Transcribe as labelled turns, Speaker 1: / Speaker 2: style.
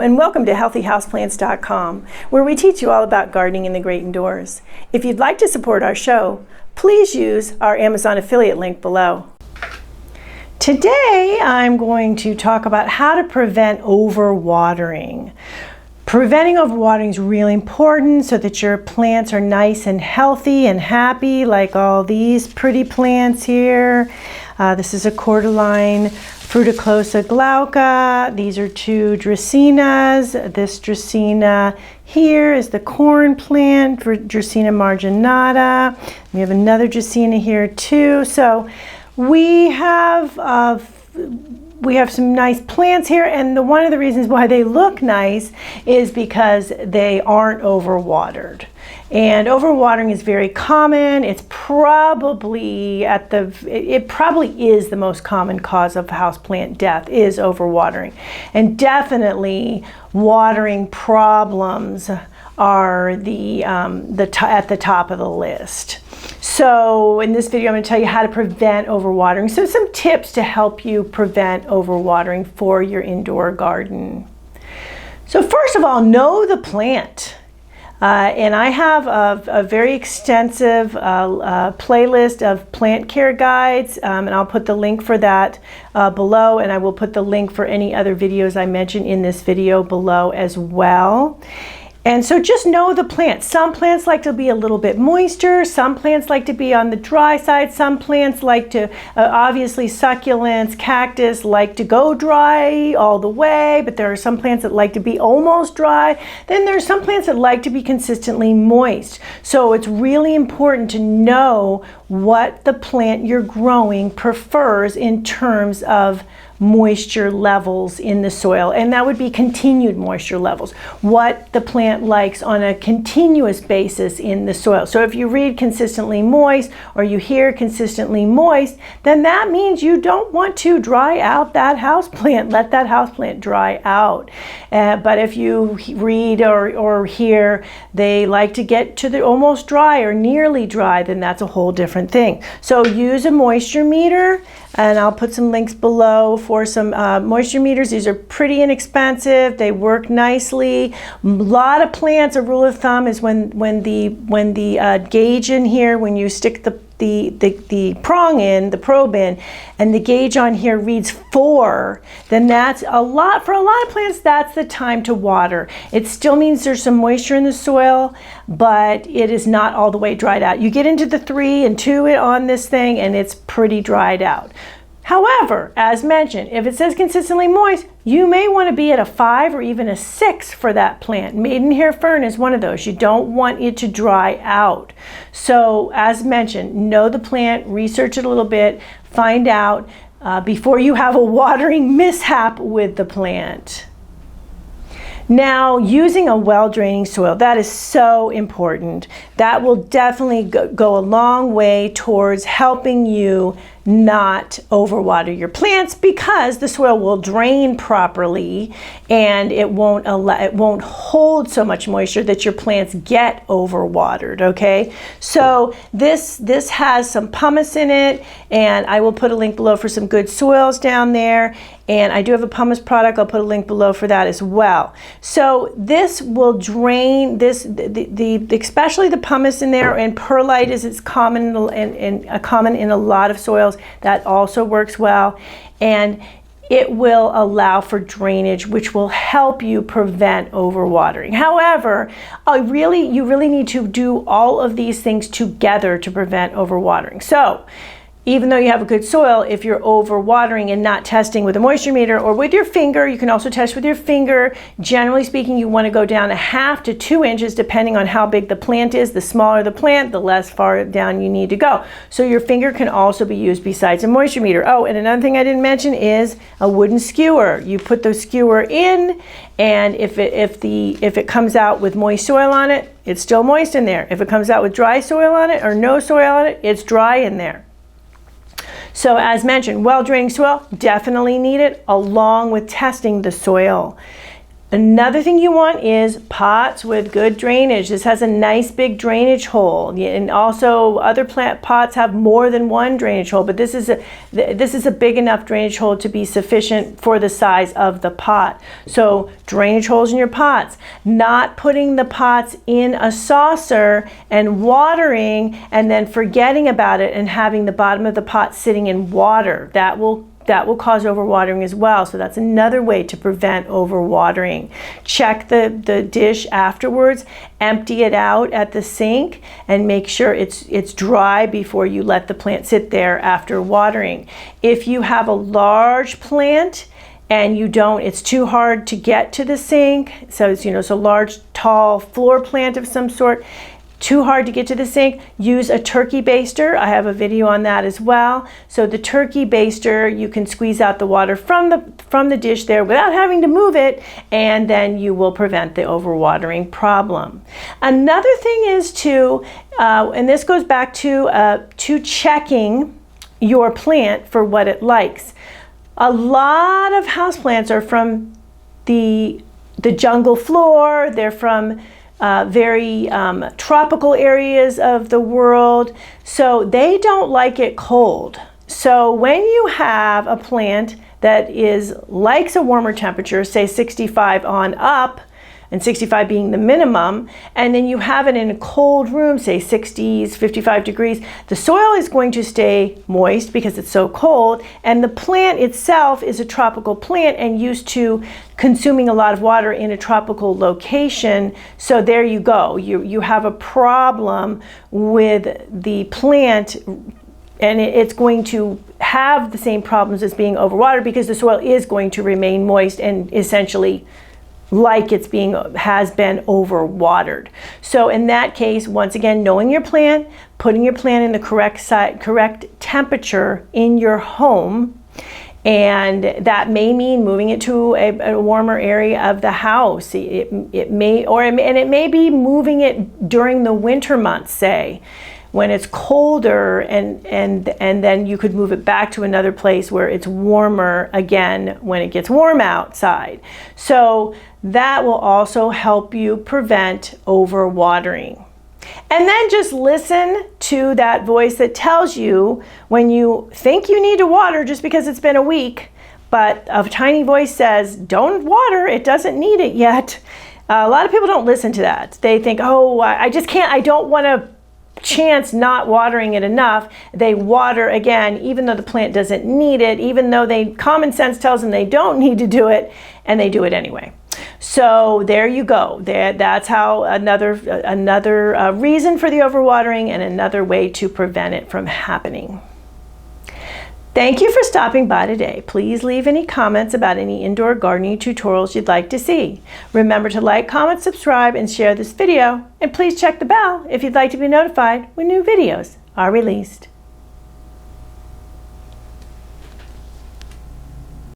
Speaker 1: and welcome to healthyhouseplants.com, where we teach you all about gardening in the great indoors. If you'd like to support our show, please use our Amazon affiliate link below. Today I'm going to talk about how to prevent overwatering. Preventing overwatering is really important so that your plants are nice and healthy and happy, like all these pretty plants here. This is a cordyline Fruticosa glauca. These are two dracaenas. This dracaena here is the corn plant, Dracaena marginata. We have another dracaena here too. So we have some nice plants here, and one of the reasons why they look nice is because they aren't overwatered. And overwatering is very common. It's probably it probably is the most common cause of houseplant death is overwatering. And definitely watering problems are at the top of the list. So in this video, I'm going to tell you how to prevent overwatering. So some tips to help you prevent overwatering for your indoor garden. So first of all, know the plant. And I have a very extensive playlist of plant care guides, and I'll put the link for that below, and I will put the link for any other videos I mention in this video below as well. And so just know the plant. Some plants like to be a little bit moister. Some plants like to be on the dry side. Some plants like to, obviously succulents, cactus like to go dry all the way, but there are some plants that like to be almost dry. Then there are some plants that like to be consistently moist. So it's really important to know what the plant you're growing prefers in terms of moisture levels in the soil, and that would be continued moisture levels, what the plant likes on a continuous basis in the soil. So if you read consistently moist or you hear consistently moist, then that means you don't want to dry out that houseplant. Let that houseplant dry out. But if you read or hear they like to get to the almost dry or nearly dry, then that's a whole different thing. So use a moisture meter, and I'll put some links below for some moisture meters. These are pretty inexpensive. They work nicely. A lot of plants, a rule of thumb is when the gauge in here, when you stick the prong in, the probe in, and the gauge on here reads 4, then that's a lot. For a lot of plants, that's the time to water. It still means there's some moisture in the soil, but it is not all the way dried out. You get into the 3 and 2 on this thing, and it's pretty dried out. However, as mentioned, if it says consistently moist, you may want to be at a 5 or even a 6 for that plant. Maidenhair fern is one of those. You don't want it to dry out. So as mentioned, know the plant, research it a little bit, find out before you have a watering mishap with the plant. Now, using a well-draining soil, that is so important. That will definitely go a long way towards helping you not overwater your plants, because the soil will drain properly and it won't hold so much moisture that your plants get overwatered. Okay, so this has some pumice in it, and I will put a link below for some good soils down there. And I do have a pumice product. I'll put a link below for that as well. So this will drain especially the pumice in there, and perlite is common in a lot of soils. That also works well, and it will allow for drainage, which will help you prevent overwatering. However, you really need to do all of these things together to prevent overwatering. So even though you have a good soil, if you're overwatering and not testing with a moisture meter or with your finger, you can also test with your finger. Generally speaking, you want to go down 1/2 to 2 inches depending on how big the plant is. The smaller the plant, the less far down you need to go. So your finger can also be used besides a moisture meter. Oh, and another thing I didn't mention is a wooden skewer. You put the skewer in, and if it comes out with moist soil on it, it's still moist in there. If it comes out with dry soil on it or no soil on it, it's dry in there. So as mentioned, well-draining soil, definitely need it, along with testing the soil. Another thing you want is pots with good drainage. This has a nice big drainage hole, and also other plant pots have more than one drainage hole, but this is a big enough drainage hole to be sufficient for the size of the pot. So drainage holes in your pots, not putting the pots in a saucer and watering and then forgetting about it and having the bottom of the pot sitting in water. That will cause overwatering as well. So that's another way to prevent overwatering. Check the dish afterwards, empty it out at the sink, and make sure it's dry before you let the plant sit there after watering. If you have a large plant and it's too hard to get to the sink, so it's a large, tall floor plant of some sort, too hard to get to the sink, use a turkey baster. I have a video on that as well. So the turkey baster, you can squeeze out the water from the dish there without having to move it, and then you will prevent the overwatering problem. Another thing is and this goes back to checking your plant for what it likes. A lot of houseplants are from the jungle floor. They're from very tropical areas of the world, so they don't like it cold. So when you have a plant that likes a warmer temperature, say 65 on up, and 65 being the minimum, and then you have it in a cold room, say 60s, 55 degrees, the soil is going to stay moist because it's so cold, and the plant itself is a tropical plant and used to consuming a lot of water in a tropical location. So there you go. You have a problem with the plant, and it's going to have the same problems as being overwatered because the soil is going to remain moist and essentially like has been overwatered. So in that case, once again, knowing your plant, putting your plant in the correct temperature in your home, and that may mean moving it to a warmer area of the house. It may be moving it during the winter months, say, when it's colder, and then you could move it back to another place where it's warmer again when it gets warm outside. So that will also help you prevent overwatering. And then just listen to that voice that tells you when you think you need to water just because it's been a week, but a tiny voice says, don't water, it doesn't need it yet. A lot of people don't listen to that. They think, oh, I just can't, I don't want to chance not watering it enough. They water again, even though the plant doesn't need it, even though common sense tells them they don't need to do it, and they do it anyway. So there you go. That's how another reason for the overwatering and another way to prevent it from happening. Thank you for stopping by today. Please leave any comments about any indoor gardening tutorials you'd like to see. Remember to like, comment, subscribe, and share this video. And please check the bell if you'd like to be notified when new videos are released.